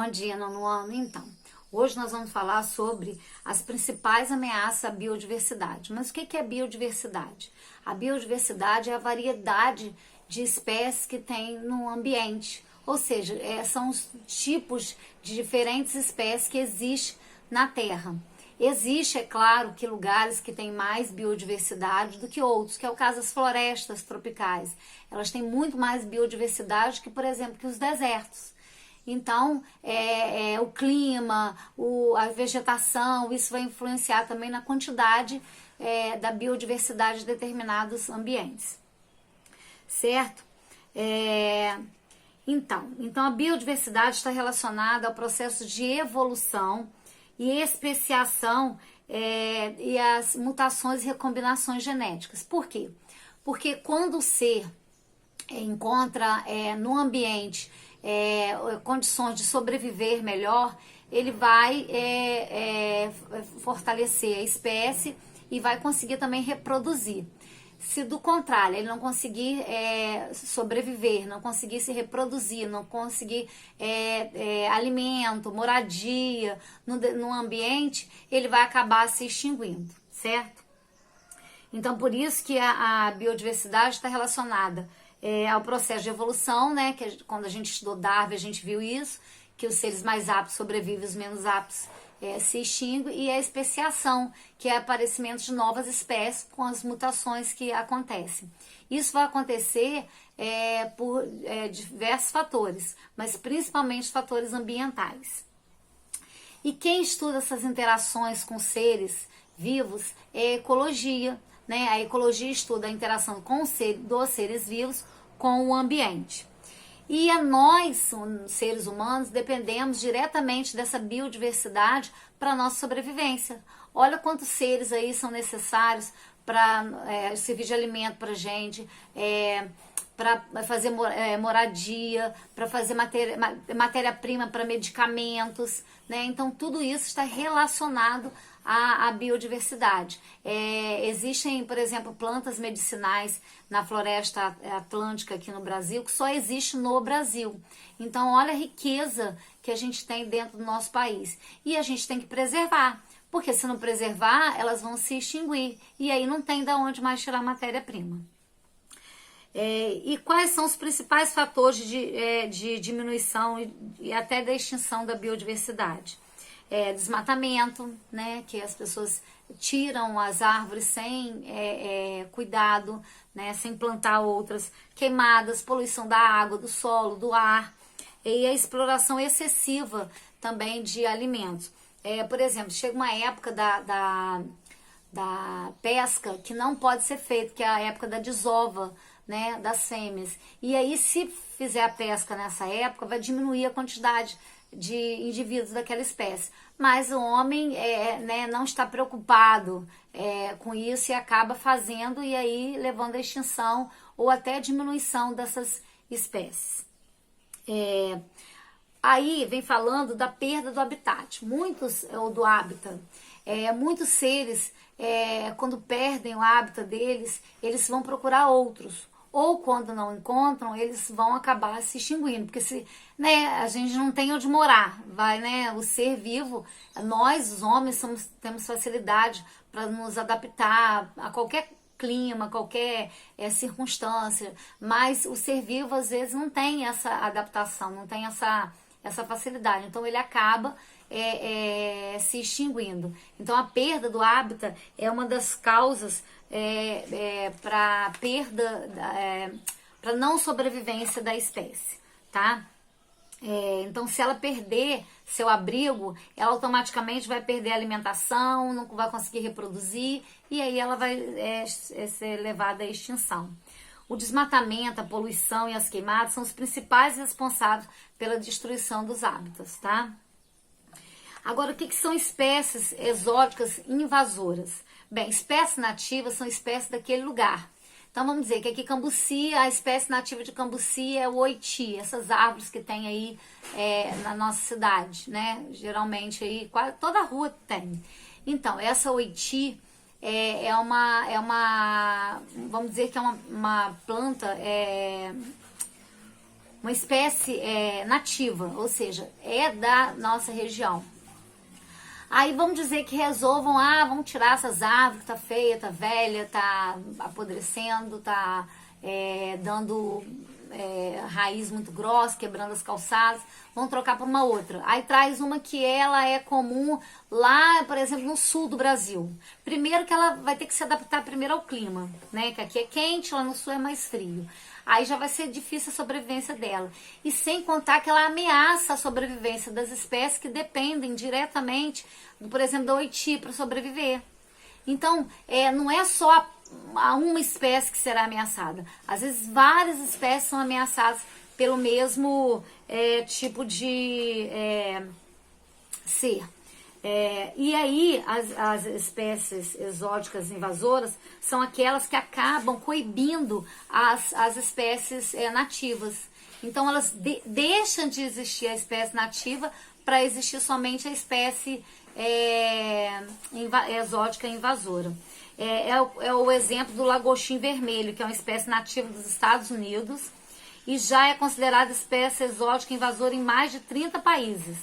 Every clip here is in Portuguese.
Bom dia, nono ano. Então, hoje nós vamos falar sobre as principais ameaças à biodiversidade. Mas o que é biodiversidade? A biodiversidade é a variedade de espécies que tem no ambiente. Ou seja, são os tipos de diferentes espécies que existem na Terra. Existe, é claro, que lugares que têm mais biodiversidade do que outros, que é o caso das florestas tropicais. Elas têm muito mais biodiversidade que, por exemplo, que os desertos. Então, o clima, a vegetação, isso vai influenciar também na quantidade da biodiversidade de determinados ambientes, certo? Então, a biodiversidade está relacionada ao processo de evolução e especiação e as mutações e recombinações genéticas. Por quê? Porque quando o ser encontra no ambiente condições de sobreviver melhor, ele vai fortalecer a espécie e vai conseguir também reproduzir. Se do contrário ele não conseguir sobreviver, não conseguir se reproduzir, não conseguir alimento, moradia no ambiente, ele vai acabar se extinguindo, certo? Então, por isso que a biodiversidade está relacionada ao processo de evolução, né? Que quando a gente estudou Darwin, a gente viu isso, que os seres mais aptos sobrevivem, os menos aptos se extinguem, e a especiação, que é o aparecimento de novas espécies com as mutações que acontecem. Isso vai acontecer por diversos fatores, mas principalmente fatores ambientais. E quem estuda essas interações com seres vivos é a ecologia, né? A ecologia estuda a interação dos seres vivos com o ambiente. E nós, seres humanos, dependemos diretamente dessa biodiversidade para a nossa sobrevivência. Olha quantos seres aí são necessários para servir de alimento para a gente, para fazer moradia, para fazer matéria-prima para medicamentos, né? Então, tudo isso está relacionado à biodiversidade. Existem, por exemplo, plantas medicinais na floresta atlântica aqui no Brasil, que só existe no Brasil. Então, olha a riqueza que a gente tem dentro do nosso país. E a gente tem que preservar, porque se não preservar, elas vão se extinguir. E aí não tem de onde mais tirar matéria-prima. E quais são os principais fatores de diminuição e até da extinção da biodiversidade? Desmatamento, né, que as pessoas tiram as árvores sem cuidado, né, sem plantar outras, queimadas, poluição da água, do solo, do ar, e a exploração excessiva também de alimentos. Por exemplo, chega uma época da pesca que não pode ser feita, que é a época da desova, né, das fêmeas. E aí, se fizer a pesca nessa época, vai diminuir a quantidade de indivíduos daquela espécie. Mas o homem não está preocupado com isso e acaba fazendo e aí levando à extinção ou até a diminuição dessas espécies. Aí vem falando da perda do habitat, ou do hábitat. Muitos seres, quando perdem o hábitat deles, eles vão procurar outros. Ou quando não encontram, eles vão acabar se extinguindo, porque a gente não tem onde morar, o ser vivo, nós, os homens, temos facilidade para nos adaptar a qualquer clima, qualquer circunstância, mas o ser vivo às vezes não tem essa adaptação, não tem essa facilidade, então ele acaba se extinguindo. Então a perda do hábitat é uma das causas para perda, para não sobrevivência da espécie, tá? Então, se ela perder seu abrigo, ela automaticamente vai perder a alimentação, não vai conseguir reproduzir e aí ela vai ser levada à extinção. O desmatamento, a poluição e as queimadas são os principais responsáveis pela destruição dos hábitats, tá? Agora, o que são espécies exóticas invasoras? Bem, espécies nativas são espécies daquele lugar. Então, vamos dizer que aqui Cambuci, a espécie nativa de Cambuci é o oiti, essas árvores que tem aí na nossa cidade, né? Geralmente aí, quase toda a rua tem. Então, essa oiti vamos dizer que é uma planta, uma espécie nativa, ou seja, é da nossa região. Aí vamos dizer que resolvam, vamos tirar essas árvores que tá feia, tá velha, tá apodrecendo, tá dando raiz muito grossa, quebrando as calçadas, vamos trocar por uma outra. Aí traz uma que ela é comum lá, por exemplo, no sul do Brasil. Primeiro que ela vai ter que se adaptar primeiro ao clima, né? Que aqui é quente, lá no sul é mais frio. Aí já vai ser difícil a sobrevivência dela. E sem contar que ela ameaça a sobrevivência das espécies que dependem diretamente, por exemplo, da oiti para sobreviver. Então, não é só uma espécie que será ameaçada. Às vezes, várias espécies são ameaçadas pelo mesmo tipo de ser. E aí, as espécies exóticas invasoras são aquelas que acabam coibindo as espécies nativas. Então, elas deixam de existir a espécie nativa para existir somente a espécie exótica invasora. É o exemplo do lagostim vermelho, que é uma espécie nativa dos Estados Unidos e já é considerada espécie exótica invasora em mais de 30 países.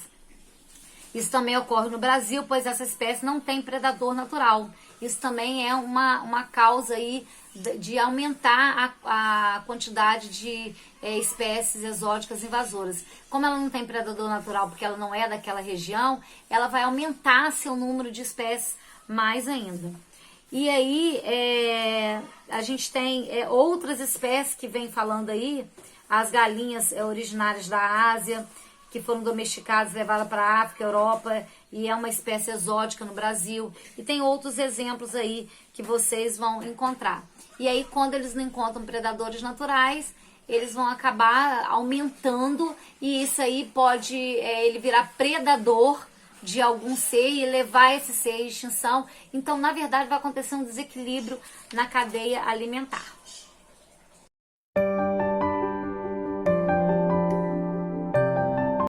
Isso também ocorre no Brasil, pois essa espécie não tem predador natural. Isso também é uma causa aí de aumentar a quantidade de espécies exóticas invasoras. Como ela não tem predador natural, porque ela não é daquela região, ela vai aumentar seu número de espécies mais ainda. E aí, a gente tem outras espécies que vem falando aí, as galinhas originárias da Ásia, que foram domesticadas, levadas para a África, Europa, e é uma espécie exótica no Brasil. E tem outros exemplos aí que vocês vão encontrar. E aí, quando eles não encontram predadores naturais, eles vão acabar aumentando, e isso aí pode ele virar predador de algum ser e levar esse ser à extinção. Então, na verdade, vai acontecer um desequilíbrio na cadeia alimentar.